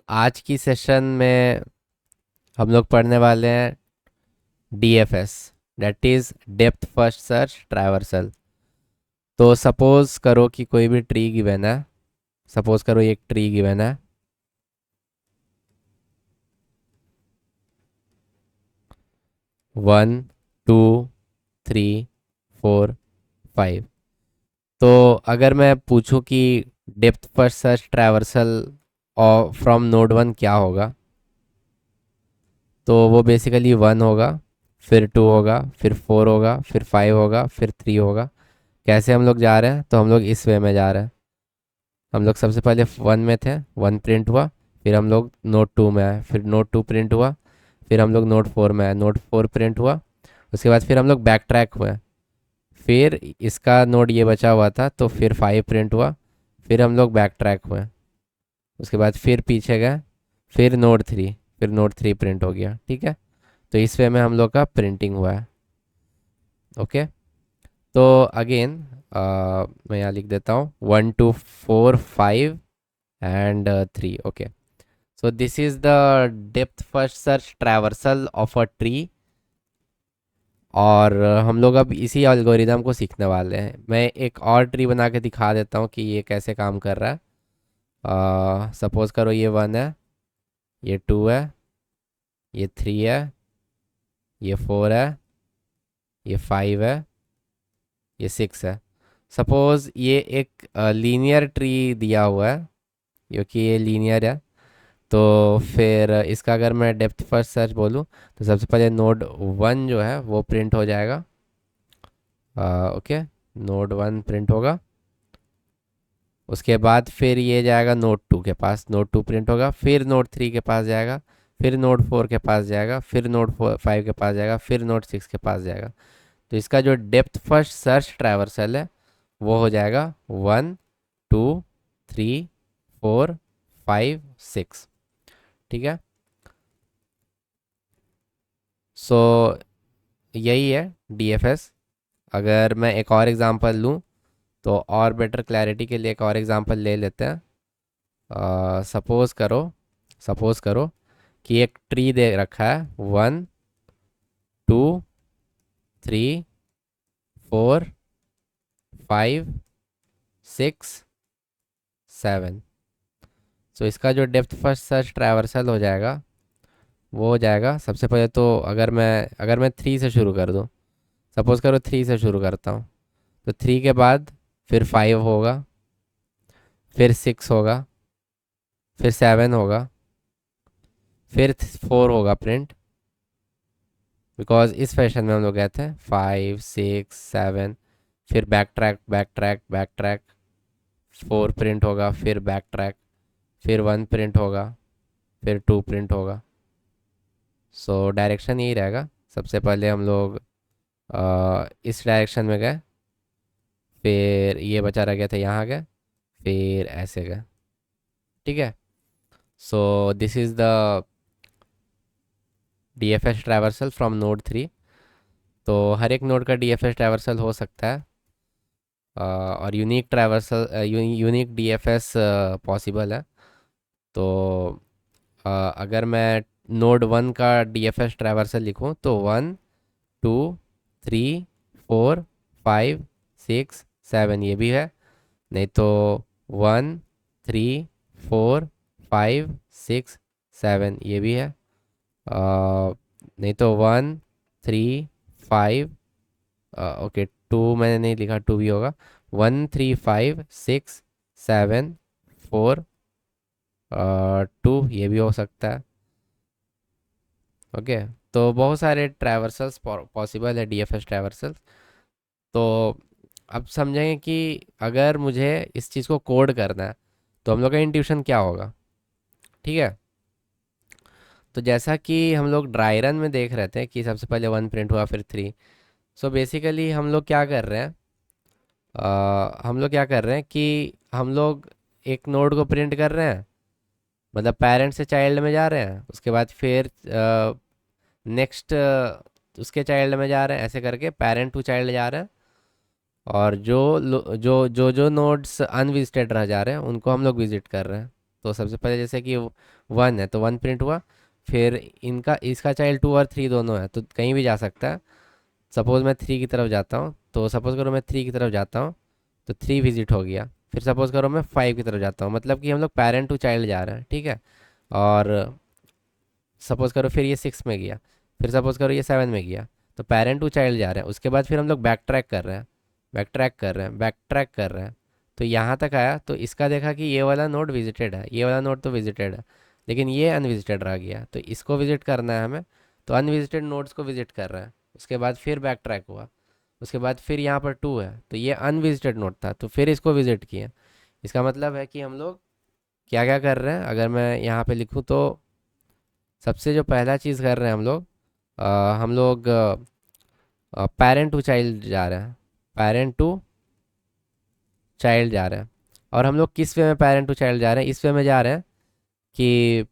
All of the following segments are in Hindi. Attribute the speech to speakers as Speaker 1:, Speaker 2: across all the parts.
Speaker 1: आज की सेशन में हम लोग पढ़ने वाले हैं DFS, that is depth first search traversal. तो सपोज करो कि कोई भी ट्री गिवन है। सपोज करो ये एक ट्री गिवन है। 1, 2, 3, 4, 5। तो अगर मैं पूछूं कि डेप्थ फर्स्ट सर्च ट्रैवर्सल और फ्रॉम नोड 1 क्या होगा, तो वो बेसिकली 1 होगा, फिर 2 होगा, फिर 4 होगा, फिर 5 होगा, फिर 3 होगा। कैसे हम लोग जा रहे हैं? तो हम लोग इस वे में जा रहे हैं। हम लोग सबसे पहले 1 में थे, 1 प्रिंट हुआ। फिर हम लोग नोड 2 में आए, फिर नोड 2 प्रिंट हुआ। फिर हम लोग नोड 4 में आए, नोड 4 प्रिंट हुआ। उसके बाद फिर हम लोग बैक ट्रैक हुए। फिर इसका नोड ये बचा हुआ था, तो फिर 5 प्रिंट हुआ। फिर हम लोग बैक ट्रैक हुए। उसके बाद फिर पीछे गए। फिर नोड 3, फिर नोड 3 प्रिंट हो गया। ठीक है, तो इस वे में हम लोग का प्रिंटिंग हुआ है। ओके, तो अगेन मैं यहाँ लिख देता हूँ 1, 2, 4, 5 and 3. Okay, so this is the depth first search traversal of a tree। और हम लोग अब इसी एल्गोरिदम को सीखने वाले हैं। मैं एक और ट्री बना के दिखा देता हूँ कि ये कैसे काम कर रहा है। सपोज करो ये 1 है, ये 2 है, ये 3 है, ये 4 है, ये 5 है, ये 6 है। सपोज ये एक लीनियर ट्री दिया हुआ है, क्योंकि ये लीनियर है। तो फिर इसका अगर मैं डेप्थ फर्स्ट सर्च बोलूँ, तो सबसे पहले नोड 1 जो है वो प्रिंट हो जाएगा। ओके, नोड 1 प्रिंट होगा। उसके बाद फिर ये जाएगा नोड 2 के पास, नोड 2 प्रिंट होगा। फिर नोड 3 के पास जाएगा, फिर नोड 4 के पास जाएगा, फिर नोड 5 के पास जाएगा, फिर नोड 6 के पास जाएगा। तो इसका जो डेप्थ फर्स्ट सर्च ट्रैवर्सल है वो हो जाएगा 1, 2, 3, 4, 5, 6। ठीक है, सो यही है डीएफएस। अगर मैं एक और एग्जांपल लूँ, तो और बेटर क्लैरिटी के लिए एक और एग्जांपल ले लेते हैं। सपोज करो कि एक ट्री दे रखा है 1, 2, 3, 4, 5, 6, 7। तो इसका जो डेप्थ फर्स्ट सर्च ट्रैवर्सल हो जाएगा वो हो जाएगा। सबसे पहले तो अगर मैं 3 से शुरू कर दूँ, सपोज करो 3 से शुरू करता हूँ, तो 3 के बाद फिर 5 होगा, फिर 6 होगा, फिर 7 होगा, फिर 4 होगा प्रिंट। बिकॉज इस फैशन में हम लोग गए थे 5, 6, 7। फिर back track, back track, back track. 4 print होगा, फिर बैक ट्रैक, फिर 1 प्रिंट होगा, फिर 2 प्रिंट होगा। सो डायरेक्शन यही रहेगा। सबसे पहले हम लोग इस डायरेक्शन में गए, फिर ये बचा रह गया था, यहाँ गए, फिर ऐसे गए। ठीक है, so this is the DFS traversal from node 3। तो हर एक नोड का डीएफएस ट्रैवर्सल हो सकता है, और unique traversal unique DFS possible है। तो अगर मैं नोड 1 का डीएफएस ट्रैवर्सल लिखूं, तो 1, 2, 3, 4, 5, 6, 7 ये भी है। नहीं तो 1, 3, 4, 5, 6, 7 ये भी है। नहीं तो 1, 3, 5। ओके, 2 मैंने नहीं लिखा, 2 भी होगा। 1, 3, 5, 6, 7, 4, 2 ये भी हो सकता है। ओके, तो बहुत सारे ट्रैवर्सल्स पॉसिबल है, डीएफएस ट्रैवर्सल्स। तो अब समझेंगे कि अगर मुझे इस चीज़ को कोड करना है, तो हम लोग का इंट्यूशन क्या होगा। ठीक है, तो जैसा कि हम लोग ड्राई रन में देख रहे थे कि सबसे पहले 1 प्रिंट हुआ, फिर 3। सो बेसिकली हम लोग क्या कर रहे हैं कि हम लोग एक नोड को प्रिंट कर रहे हैं, मतलब पेरेंट से चाइल्ड में जा रहे हैं। उसके बाद फिर नेक्स्ट उसके चाइल्ड में जा रहे हैं, ऐसे करके पेरेंट टू चाइल्ड जा रहे हैं। और जो नोड्स अनविजिटेड रह जा रहे हैं उनको हम लोग विजिट कर रहे हैं। तो सबसे पहले जैसे कि 1 है तो 1 प्रिंट हुआ। फिर इनका इसका चाइल्ड 2 और 3 दोनों है तो कहीं भी जा सकता है। सपोज़ मैं 3 की तरफ जाता हूँ, तो सपोज़ करो मैं 3 की तरफ जाता हूँ तो 3 विजिट हो गया। फिर सपोज़ करो मैं 5 की तरफ जाता हूँ, मतलब कि हम लोग पेरेंट टू चाइल्ड जा रहे हैं, ठीक है। और सपोज़ करो फिर ये 6 में गया, फिर सपोज़ करो ये 7 में गया, तो पेरेंट टू चाइल्ड जा रहे हैं। उसके बाद फिर हम लोग बैक ट्रैक कर रहे हैं, बैक ट्रैक कर रहे हैं, बैक ट्रैक कर रहे हैं। तो यहाँ तक आया तो इसका देखा कि ये वाला नोड विजिटेड है, ये वाला नोड तो विजिटेड है, लेकिन ये अनविजिटेड रह गया, तो इसको विजिट करना है हमें। तो अनविजिटेड नोड्स को विजिट कर रहे हैं। उसके बाद फिर बैक ट्रैक हुआ, उसके बाद फिर यहाँ पर 2 है तो ये अनविजिटेड नोड था, तो फिर इसको विजिट किया। इसका मतलब है कि हम लोग क्या क्या कर रहे हैं, अगर मैं यहाँ पे लिखूँ तो सबसे जो पहला चीज़ कर रहे हैं हम लोग पेरेंट टू चाइल्ड जा रहे हैं, पेरेंट टू चाइल्ड जा रहे हैं। और हम लोग किस वे में पेरेंट टू चाइल्ड जा रहे हैं, इस वे में जा रहे हैं कि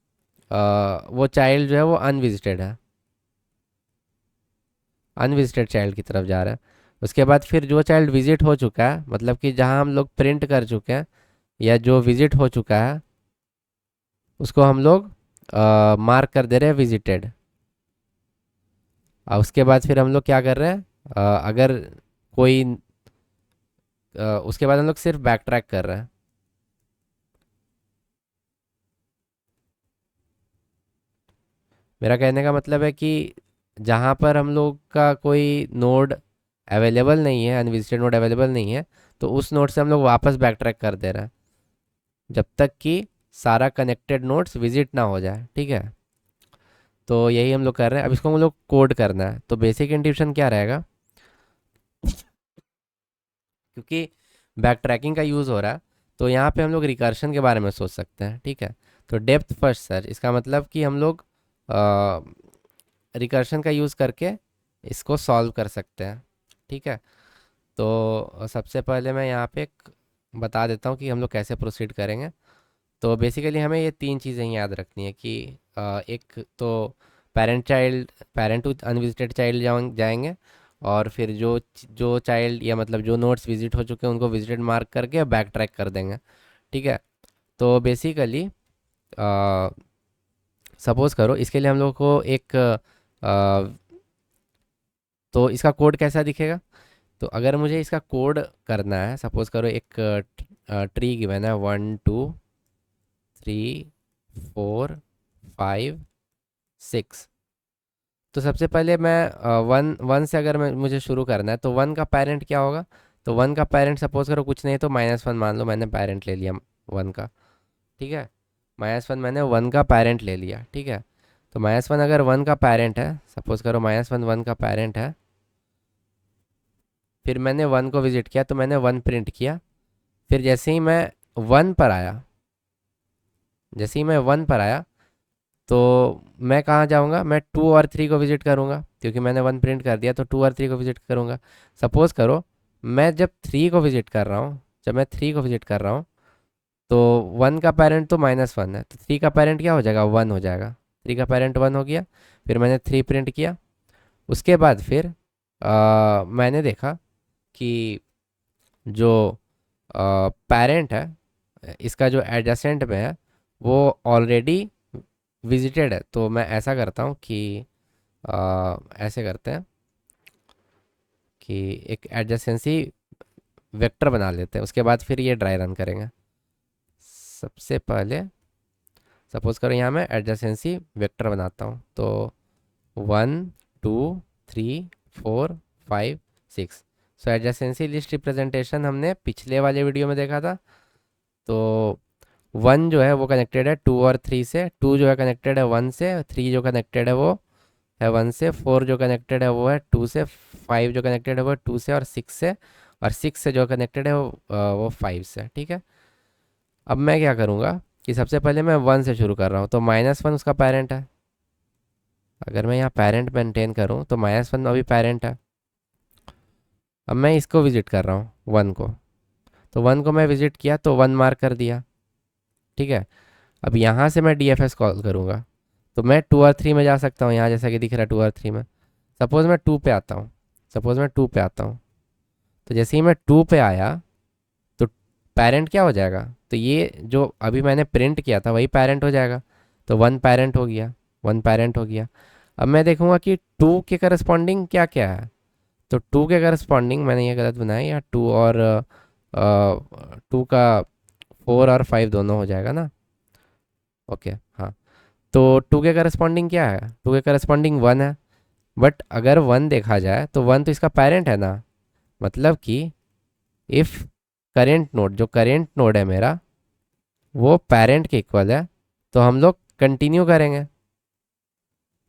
Speaker 1: वो चाइल्ड जो है वो अनविजिटेड है, अनविजिटेड चाइल्ड की तरफ जा रहे हैं। उसके बाद फिर जो चाइल्ड विजिट हो चुका है, मतलब कि जहाँ हम लोग प्रिंट कर चुके हैं या जो विजिट हो चुका है, उसको हम लोग मार्क कर दे रहे हैं विजिटेड। उसके बाद फिर हम लोग क्या कर रहे हैं, अगर कोई उसके बाद हम लोग सिर्फ बैक ट्रैक कर रहे हैं। मेरा कहने का मतलब है कि जहाँ पर हम लोग का कोई नोड अवेलेबल नहीं है, अनविजिटेड नोड अवेलेबल नहीं है, तो उस नोड से हम लोग वापस बैक ट्रैक कर दे रहे हैं जब तक कि सारा कनेक्टेड नोड्स विजिट ना हो जाए, ठीक है। तो यही हम लोग कर रहे हैं। अब इसको हम लोग कोड करना है, तो बेसिक इंट्यूशन क्या रहेगा, क्योंकि बैक ट्रैकिंग का यूज़ हो रहा है तो यहाँ पे हम लोग रिकर्शन के बारे में सोच सकते हैं, ठीक है। तो डेप्थ फर्स्ट सर्च, इसका मतलब कि हम लोग रिकर्शन का यूज़ करके इसको सॉल्व कर सकते हैं, ठीक है। तो सबसे पहले मैं यहाँ पे एक बता देता हूँ कि हम लोग कैसे प्रोसीड करेंगे। तो बेसिकली हमें ये 3 चीज़ें याद रखनी है कि एक तो पेरेंट टू अनविजिटेड चाइल्ड जाएंगे, और फिर जो चाइल्ड या मतलब जो नोट्स विजिट हो चुके हैं उनको विजिटेड मार्क करके बैक ट्रैक कर देंगे, ठीक है। तो बेसिकली सपोज़ करो इसके लिए हम लोग को एक तो इसका कोड कैसा दिखेगा। तो अगर मुझे इसका कोड करना है, सपोज़ करो एक ट्री गिवन है 1 2 3 4 5 6। तो सबसे पहले मैं वन वन से अगर मुझे शुरू करना है तो 1 का पेरेंट क्या होगा। तो 1 का पेरेंट सपोज करो कुछ नहीं तो -1 मान लो, मैंने पेरेंट ले लिया 1 का, ठीक है। -1 मैंने 1 का पेरेंट ले लिया, ठीक है। तो -1 अगर 1 का पेरेंट है, सपोज करो -1 1 का पेरेंट है, फिर मैंने 1 को विजिट किया तो मैंने 1 प्रिंट किया। फिर जैसे ही मैं 1 पर आया, जैसे ही मैं 1 पर आया तो मैं कहाँ जाऊँगा, मैं 2 और 3 को विजिट करूँगा, क्योंकि मैंने 1 प्रिंट कर दिया तो 2 और 3 को विजिट करूँगा। सपोज़ करो मैं जब 3 को विजिट कर रहा हूँ, जब मैं 3 को विजिट कर रहा हूँ तो 1 का पेरेंट तो -1 है, तो 3 का पेरेंट क्या हो जाएगा, 1 हो जाएगा। 3 का पेरेंट 1 हो गया। फिर मैंने 3 प्रिंट किया। उसके बाद फिर मैंने देखा कि जो पेरेंट है इसका जो एडजेसेंट में है वो ऑलरेडी विजिटेड है। तो मैं ऐसा करता हूँ कि ऐसे करते हैं कि एक एडजेसेंसी वेक्टर बना लेते हैं, उसके बाद फिर ये ड्राई रन करेंगे। सबसे पहले सपोज करो यहाँ मैं एडजेसेंसी वेक्टर बनाता हूँ, तो 1 2 3 4 5 6। सो एडजेसेंसी लिस्ट रिप्रेजेंटेशन हमने पिछले वाले वीडियो में देखा था। तो 1 जो है वो कनेक्टेड है 2 और 3 से, 2 जो है कनेक्टेड है 1 से, 3 जो कनेक्टेड है वो है 1 से, 4 जो कनेक्टेड है वो है 2 से, 5 जो कनेक्टेड है वो है 2 से, और 6 से, और 6 से जो कनेक्टेड है वो 5 से, ठीक है। अब मैं क्या करूँगा कि सबसे पहले मैं 1 से शुरू कर रहा हूँ, तो -1 उसका पेरेंट है। अगर मैं यहाँ पेरेंट मेंटेन करूँ तो -1 अभी पेरेंट है। अब मैं इसको विजिट कर रहा हूँ 1 को, तो 1 को मैं विजिट किया तो 1 मार्क कर दिया, ठीक है। अब यहाँ से मैं DFS कॉल करूँगा तो मैं 2 और 3 में जा सकता हूँ, यहाँ जैसा कि दिख रहा है 2 और 3 में। सपोज़ मैं 2 पे आता हूँ, सपोज़ मैं 2 पे आता हूँ, तो जैसे ही मैं 2 पे आया तो पेरेंट क्या हो जाएगा, तो ये जो अभी मैंने प्रिंट किया था वही पेरेंट हो जाएगा। तो वन पेरेंट हो गया, वन पेरेंट हो गया। अब मैं देखूंगा कि टू के करस्पॉन्डिंग क्या क्या है। तो टू के करस्पॉन्डिंग, मैंने ये गलत बनाया, या टू और टू का फोर और फाइव दोनों हो जाएगा ना। ओके हाँ। तो टू के करस्पॉन्डिंग क्या है, टू के करस्पॉन्डिंग वन है। बट अगर वन देखा जाए तो वन तो इसका पेरेंट है ना, मतलब कि इफ़ करेंट नोड, जो करेंट नोड है मेरा, वो पेरेंट के इक्वल है, तो हम लोग कंटिन्यू करेंगे,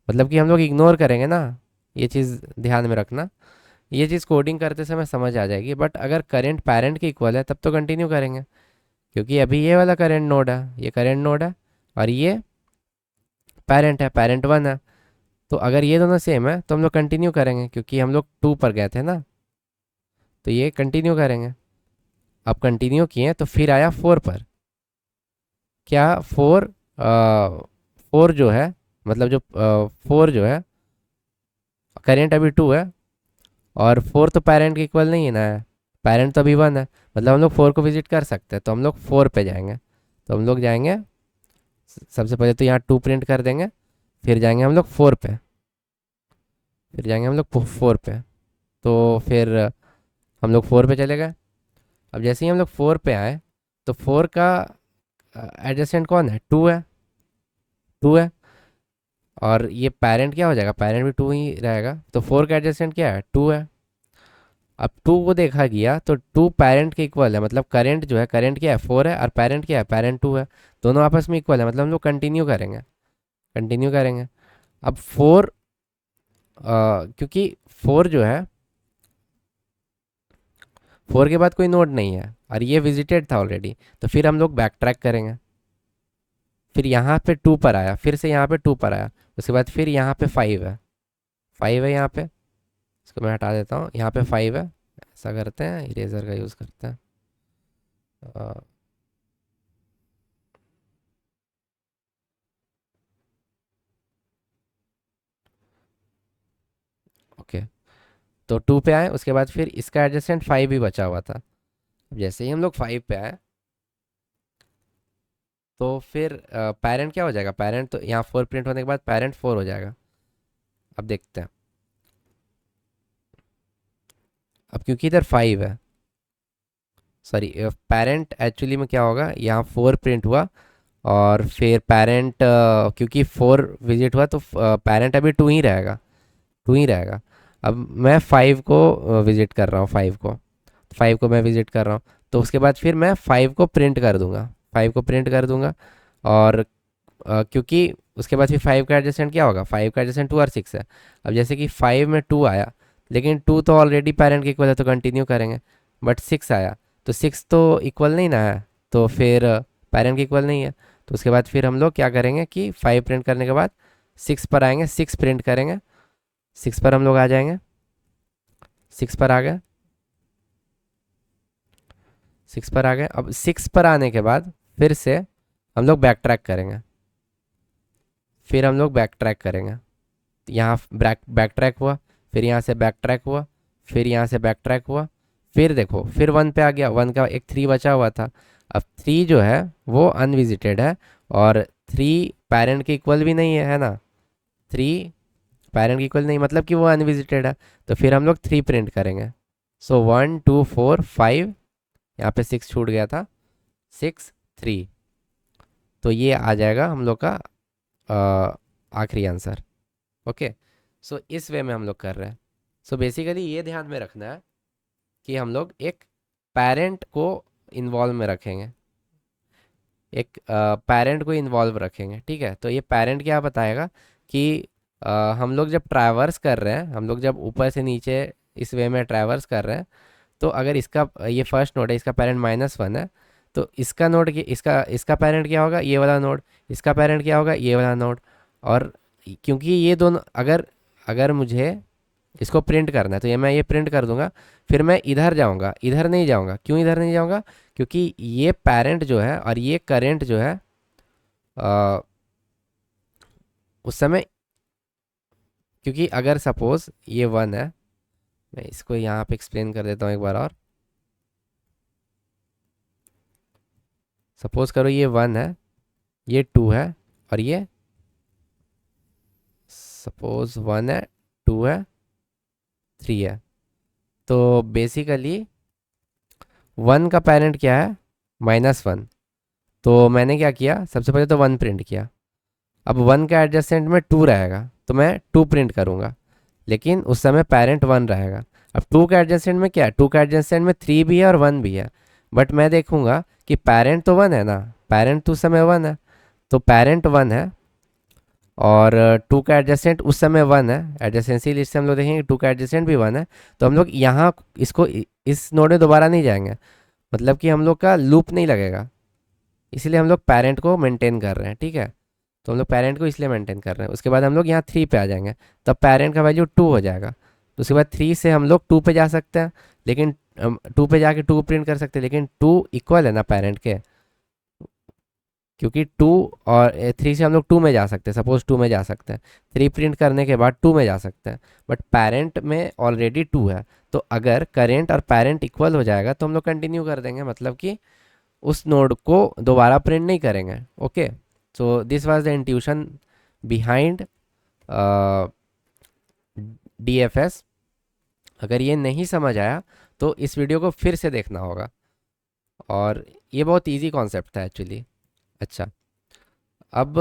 Speaker 1: मतलब कि हम लोग इग्नोर करेंगे ना। ये चीज़ ध्यान में रखना, ये चीज़ कोडिंग करते समय समझ आ जाएगी। बट अगर करेंट पेरेंट के इक्वल है तब तो कंटिन्यू करेंगे, क्योंकि अभी ये वाला करेंट नोड है, ये करेंट नोड है, और ये पेरेंट है, पेरेंट वन है। तो अगर ये दोनों सेम है तो हम लोग कंटिन्यू करेंगे, क्योंकि हम लोग टू पर गए थे ना, तो ये कंटिन्यू करेंगे। अब कंटिन्यू किए तो फिर आया फोर पर। क्या फोर, फोर जो है, मतलब जो फोर जो है, करेंट अभी टू है, और फोर तो पेरेंट के इक्वल नहीं है ना, पेरेंट तो अभी वन है, मतलब हम लोग फोर को विजिट कर सकते हैं। तो हम लोग फोर पे जाएंगे, तो हम लोग जाएंगे, सबसे पहले तो यहाँ टू प्रिंट कर देंगे, फिर जाएंगे हम लोग फोर पे, फिर जाएंगे हम लोग फोर पे। तो फिर हम लोग फोर पे चले गए। अब जैसे ही हम लोग फोर पे आए, तो फोर का एडजेसेंट कौन है, टू है, टू है। और ये पेरेंट क्या हो जाएगा, पेरेंट भी टू ही रहेगा, तो फोर का एडजेसेंट क्या है, टू है। अब टू को देखा गया तो टू पेरेंट के इक्वल है, मतलब करेंट जो है, करेंट क्या है, फोर है, और पेरेंट क्या है, पेरेंट टू है। दोनों आपस में इक्वल है, मतलब हम लोग कंटिन्यू करेंगे, कंटिन्यू करेंगे। अब फोर, क्योंकि फोर जो है, फोर के बाद कोई नोड नहीं है और ये विजिटेड था ऑलरेडी, तो फिर हम लोग बैक ट्रैक करेंगे। फिर यहाँ पे टू पर आया, फिर से यहाँ पे टू पर आया, उसके बाद फिर यहाँ पे फाइव है, फाइव है यहाँ पे, इसको मैं हटा देता हूँ, यहाँ पे फाइव है। ऐसा करते हैं, इरेजर का यूज़ करते हैं। ओके, तो टू पे आए, उसके बाद फिर इसका एडजस्टेंट फाइव ही बचा हुआ था। जैसे ही हम लोग फाइव पे आए, तो फिर पेरेंट क्या हो जाएगा, पेरेंट तो यहाँ फोर प्रिंट होने के बाद पेरेंट फोर हो जाएगा। अब देखते हैं, अब क्योंकि इधर फाइव है, सॉरी, पेरेंट एक्चुअली में क्या होगा, यहाँ फोर प्रिंट हुआ, और फिर पेरेंट, क्योंकि फोर विजिट हुआ तो पेरेंट अभी टू ही रहेगा, टू ही रहेगा। अब मैं फाइव को विजिट कर रहा हूँ, फाइव को, फाइव को मैं विजिट कर रहा हूँ, तो उसके बाद फिर मैं फाइव को प्रिंट कर दूंगा, फाइव को प्रिंट कर दूंगा। और क्योंकि उसके बाद फिर फाइव का एडजस्टेंट क्या होगा, फाइव का एडजस्टेंट टू और सिक्स है। अब जैसे कि फाइव में टू आया, लेकिन टू तो ऑलरेडी पेरेंट के इक्वल है, तो कंटिन्यू करेंगे। बट सिक्स आया, तो सिक्स तो इक्वल नहीं ना है, तो फिर पेरेंट के इक्वल नहीं है। तो उसके बाद फिर हम लोग क्या करेंगे कि फाइव प्रिंट करने के बाद सिक्स पर आएंगे, सिक्स प्रिंट करेंगे, सिक्स पर हम लोग आ जाएंगे, सिक्स पर आ गए, सिक्स पर आ गए। अब सिक्स पर आने के बाद फिर से हम लोग बैक ट्रैक करेंगे, फिर हम लोग बैक ट्रैक करेंगे। यहाँ बैक बैक ट्रैक हुआ, फिर यहाँ से बैक ट्रैक हुआ, फिर यहाँ से बैक ट्रैक हुआ, फिर देखो फिर वन पे आ गया, वन का एक थ्री बचा हुआ था। अब थ्री जो है वो अनविजिटेड है, और थ्री पेरेंट के इक्वल भी नहीं है ना, थ्री पेरेंट के इक्वल नहीं, मतलब कि वो अनविजिटेड है। तो फिर हम लोग थ्री प्रिंट करेंगे। So one two four five, यहाँ पे सिक्स छूट गया था, सिक्स थ्री, तो ये आ जाएगा हम लोग का आखिरी आंसर। ओके, सो इस वे में हम लोग कर रहे हैं। सो बेसिकली ये ध्यान में रखना है कि हम लोग एक पेरेंट को इन्वॉल्व में रखेंगे, एक पेरेंट को इन्वॉल्व रखेंगे, ठीक है। तो ये पेरेंट क्या बताएगा कि हम लोग जब ट्रैवर्स कर रहे हैं, हम लोग जब ऊपर से नीचे इस वे में ट्रैवर्स कर रहे हैं, तो अगर इसका ये फर्स्ट नोड है, इसका पेरेंट माइनस वन है, तो इसका नोड, इसका इसका पेरेंट क्या होगा, ये वाला नोड, इसका पेरेंट क्या होगा, ये वाला नोड। और क्योंकि ये दोनों, अगर अगर मुझे इसको प्रिंट करना है, तो ये मैं ये प्रिंट कर दूंगा, फिर मैं इधर जाऊंगा, इधर नहीं जाऊंगा। क्यों इधर नहीं जाऊंगा, क्योंकि ये पेरेंट जो है और ये करेंट जो है, अ, उस समय, क्योंकि अगर सपोज ये वन है, मैं इसको यहाँ पे एक्सप्लेन कर देता हूँ एक बार और। सपोज करो ये वन है, ये टू है, और ये सपोज 1 है, 2 है, 3 है। तो बेसिकली 1 का पेरेंट क्या है, -1। तो मैंने क्या किया, सबसे पहले तो 1 प्रिंट किया। अब 1 का एडजेसेंट में 2 रहेगा तो मैं 2 प्रिंट करूँगा, लेकिन उस समय पेरेंट 1 रहेगा। अब 2 का एडजेसेंट में क्या है, 2 का एडजेसेंट में 3 भी है और 1 भी है, बट मैं देखूंगा कि पेरेंट तो 1 है ना, पेरेंट तो उस समय 1 है, तो पेरेंट 1 है और 2 का एडजेसेंट उस समय 1 है। एडजेसेंसी लिस्ट से हम लोग देखेंगे 2 का एडजेसेंट भी 1 है, तो हम लोग यहाँ इसको इस नोड में दोबारा नहीं जाएंगे, मतलब कि हम लोग का लूप नहीं लगेगा, इसलिए हम लोग पेरेंट को मेंटेन कर रहे हैं, ठीक है। तो हम लोग पेरेंट को इसलिए मेंटेन कर रहे हैं। उसके बाद हम लोग यहाँ 3 पे आ जाएंगे, तब पेरेंट का वैल्यू 2 हो जाएगा। तो उसके बाद 3 से हम लोग 2 पे जा सकते हैं, लेकिन 2 पे जाके 2 प्रिंट कर सकते हैं, लेकिन 2 इक्वल है ना पेरेंट के, क्योंकि 2 और 3 से हम लोग 2 में जा सकते हैं, सपोज 2 में जा सकते हैं, 3 प्रिंट करने के बाद 2 में जा सकते हैं, बट पेरेंट में ऑलरेडी 2 है। तो अगर करेंट और पेरेंट इक्वल हो जाएगा तो हम लोग कंटिन्यू कर देंगे, मतलब कि उस नोड को दोबारा प्रिंट नहीं करेंगे। Okay, so this was the intuition behind DFS। अगर ये नहीं समझ आया तो इस वीडियो को फिर से देखना होगा, और ये बहुत इजी कॉन्सेप्ट था एक्चुअली। अच्छा, अब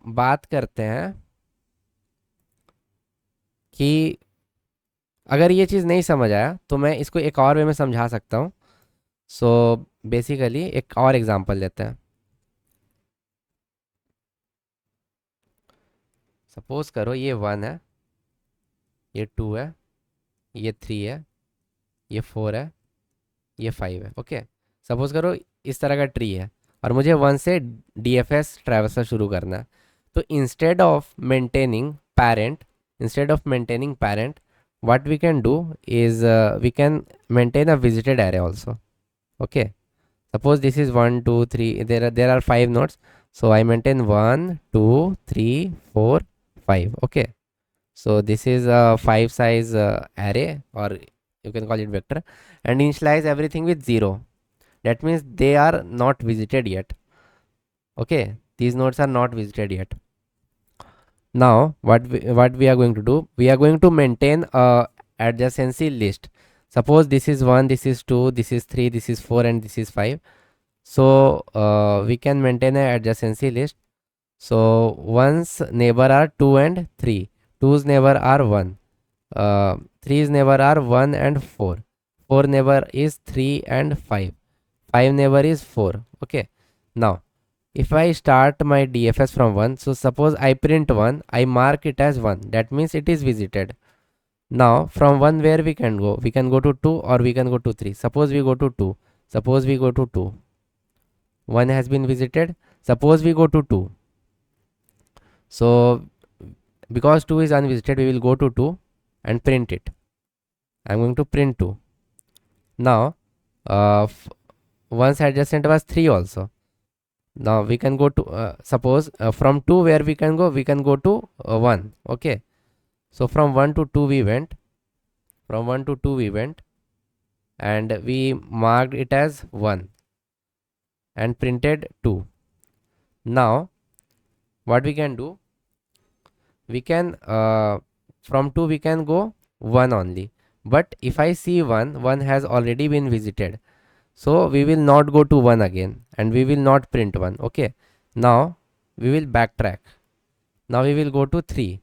Speaker 1: बात करते हैं कि अगर ये चीज़ नहीं समझ आया तो मैं इसको एक और वे में समझा सकता हूँ। सो बेसिकली एक और एग्जांपल लेते हैं। सपोज करो ये 1 है, ये 2 है, ये 3 है, ये 4 है, ये 5 है। ओके, सपोज करो इस तरह का ट्री है और मुझे 1 से DFS ट्रैवर्सल शुरू करना है। तो instead of maintaining parent, what we can do is we can maintain a visited array also. Okay, suppose this is 1 2 3, there are 5 nodes, so I maintain 1 2 3 4 5. Okay, so this is a 5 size array, or you can call it vector, and initialize everything with 0. That means they are not visited yet. Okay, these nodes are not visited yet. Now what we are going to do, we are going to maintain a adjacency list. Suppose this is 1, this is 2, this is 3, this is 4, and this is 5. So we can maintain a adjacency list. So 1's neighbor are 2 and 3, 2's neighbor are 1, 3's neighbor are 1 and 4, 4 neighbor is 3 and 5, 5 neighbor is 4. Okay, now if I start my DFS from 1, so suppose I print 1, I mark it as 1, that means it is visited. Now from 1 where we can go? We can go to 2 or we can go to 3. Suppose we go to 2. Suppose we go to 2. 1 has been visited. Suppose we go to 2. So because 2 is unvisited, we will go to 2 and print it. I'm going to print 2. Now 1's adjacent was 3 also. Now we can go to suppose from 2 where we can go to 1. Okay, so from 1 to 2 we went, from 1 to 2 we went, and we marked it as 1 and printed 2. Now what we can do, we can from 2 we can go 1 only, but if I see 1 has already been visited, so we will not go to 1 again and we will not print 1. Okay, now we will backtrack. Now we will go to 3.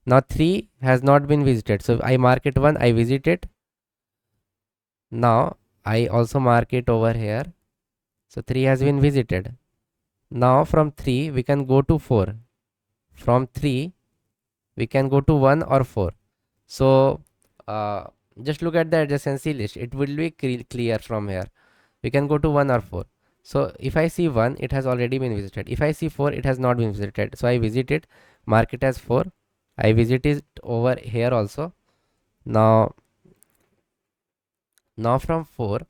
Speaker 1: Now 3 has not been visited, so I mark it 1, I visit it. Now I also mark it over here, so 3 has been visited. Now from 3 we can go to 4. From 3 we can go to 1 or 4. So just look at the adjacency list, it will be clear from here. We can go to 1 or 4. So if I see 1, it has already been visited. If I see 4, it has not been visited. So I visit it, mark it as 4. I visit it over here also. Now from 4,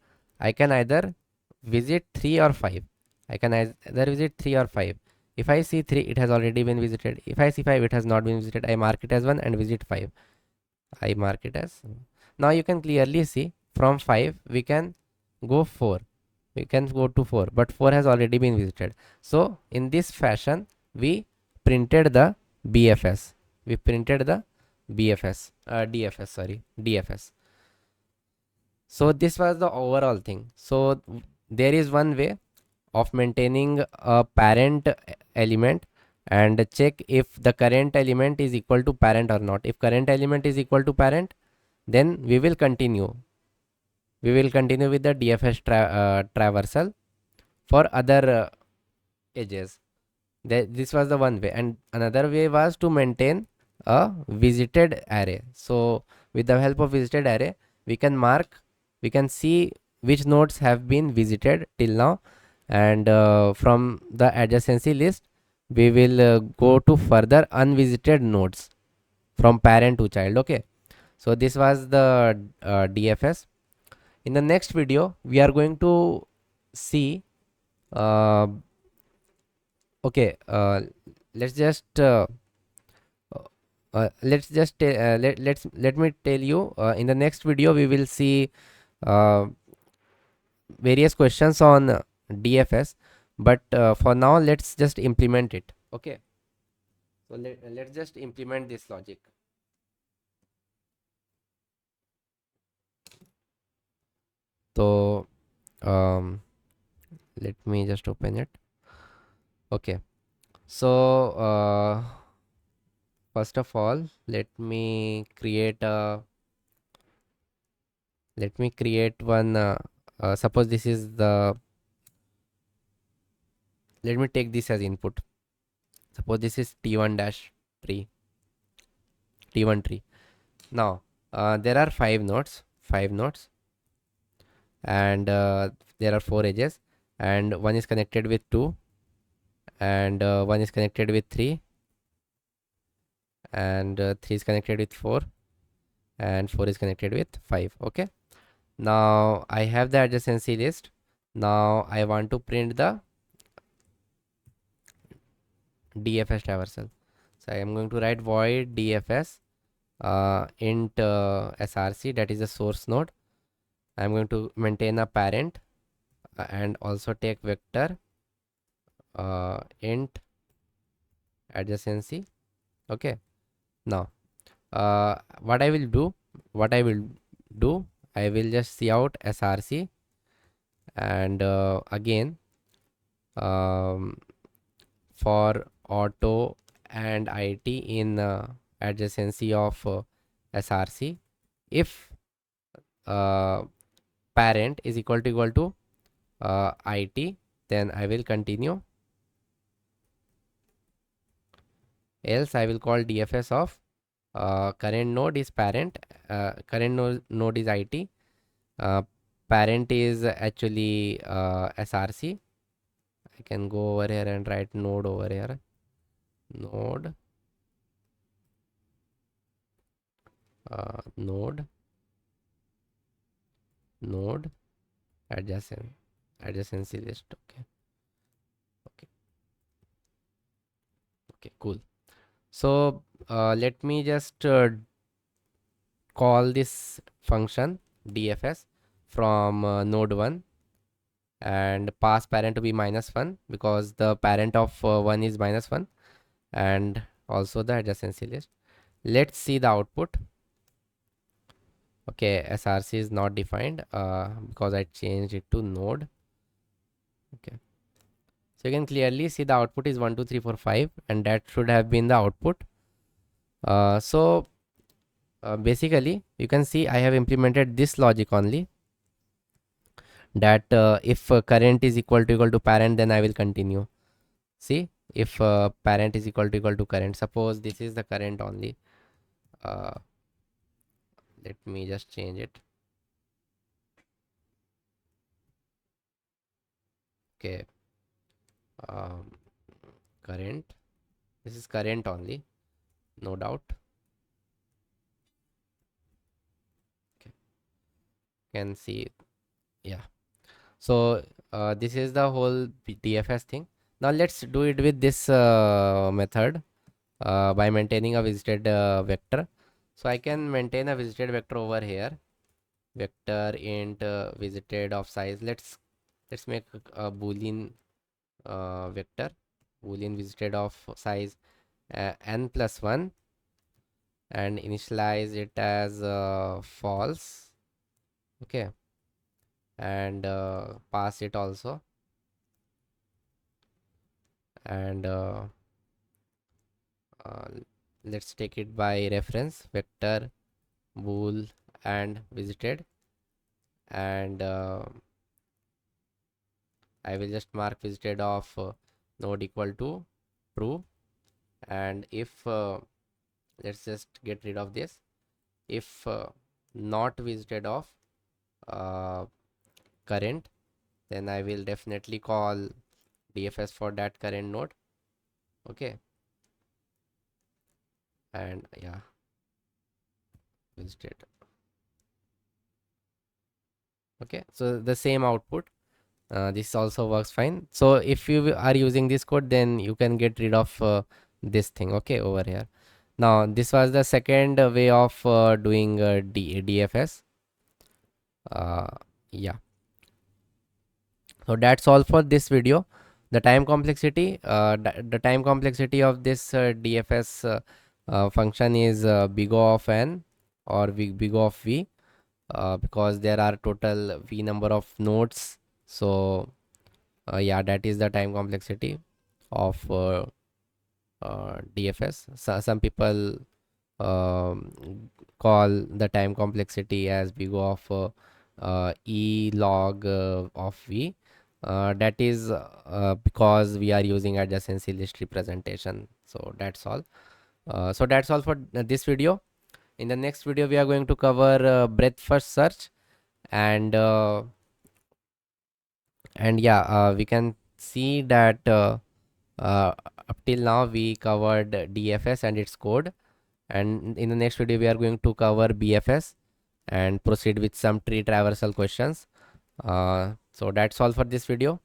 Speaker 1: I can either visit 3 or 5. I can either visit 3 or 5. If I see 3, it has already been visited. If I see 5, it has not been visited. I mark it as 1 and visit 5. I mark it as. Now you can clearly see from 5 we can go 4. We can go to 4, but 4 has already been visited. So in this fashion we printed the BFS. We printed the BFS, DFS, sorry, DFS. So this was the overall thing. So there is one way of maintaining a parent element and check if the current element is equal to parent or not. If current element is equal to parent, then we will continue. We will continue with the DFS traversal for other edges. This was the one way, and another way was to maintain a visited array. So with the help of visited array, we can mark, we can see which nodes have been visited till now, and from the adjacency list we will go to further unvisited nodes from parent to child. Okay, so this was the DFS. In the next video we are going to see uh, okay, let me tell you, in the next video we will see uh, various questions on DFS, but for now let's just implement it. Okay, so let's just implement this logic. So let me just open it. Okay, so first of all, let me create one. Suppose this is the. Let me take this as input. Suppose this is T1 dash tree. T1 tree. Now there are five nodes, and there are four edges, and one is connected with 2, and one is connected with 3, and 3 is connected with 4, and 4 is connected with 5. Okay, now I have the adjacency list. Now I want to print the DFS traversal. So I am going to write void DFS int src, that is the source node. I am going to maintain a parent and also take vector int adjacency. Okay, now what I will do, I will just see out src, and again for auto and it in adjacency of src, if parent is equal to it, then I will continue, else I will call DFS of current node is parent, node is it, parent is actually src. I can go over here and write node over here, node node adjacency list. Okay, cool. So let me just call this function DFS from node 1 and pass parent to be -1, because the parent of 1 is -1, and also the adjacency list. Let's see the output. Okay, src is not defined because I changed it to node. Okay, so you can clearly see the output is 1 2 3 4 5, and that should have been the output. So basically you can see I have implemented this logic only, that if current is equal to parent, then I will continue. See, if parent is equal to current, suppose this is the current only, let me just change it. Okay, current, this is current only, no doubt. Okay, can see, yeah. So this is the whole DFS thing. Now let's do it with this method by maintaining a visited vector. So I can maintain a visited vector over here, vector int visited of size. Let's make a boolean vector, boolean visited of size n plus 1 and initialize it as false. Okay, and pass it also, and uh, let's take it by reference vector bool and visited, and I will just mark visited of node equal to true. And if let's just get rid of this, if not visited of uh, current, then I will definitely call DFS for that current node. Okay, and yeah, visited. Okay, so the same output, this also works fine. So if you are using this code, then you can get rid of this thing, okay, over here. Now this was the second way of doing DFS. uh, yeah, so that's all for this video. The time complexity, the time complexity of this DFS function is big O of n or big O of v, because there are total v number of nodes. So yeah, that is the time complexity of DFS. So some people call the time complexity as big O of e log of v. That is because we are using adjacency list representation. So that's all. So that's all for this video. In the next video, we are going to cover breadth first search, and yeah, we can see that up till now we covered DFS and its code, and in the next video we are going to cover BFS and proceed with some tree traversal questions. So that's all for this video.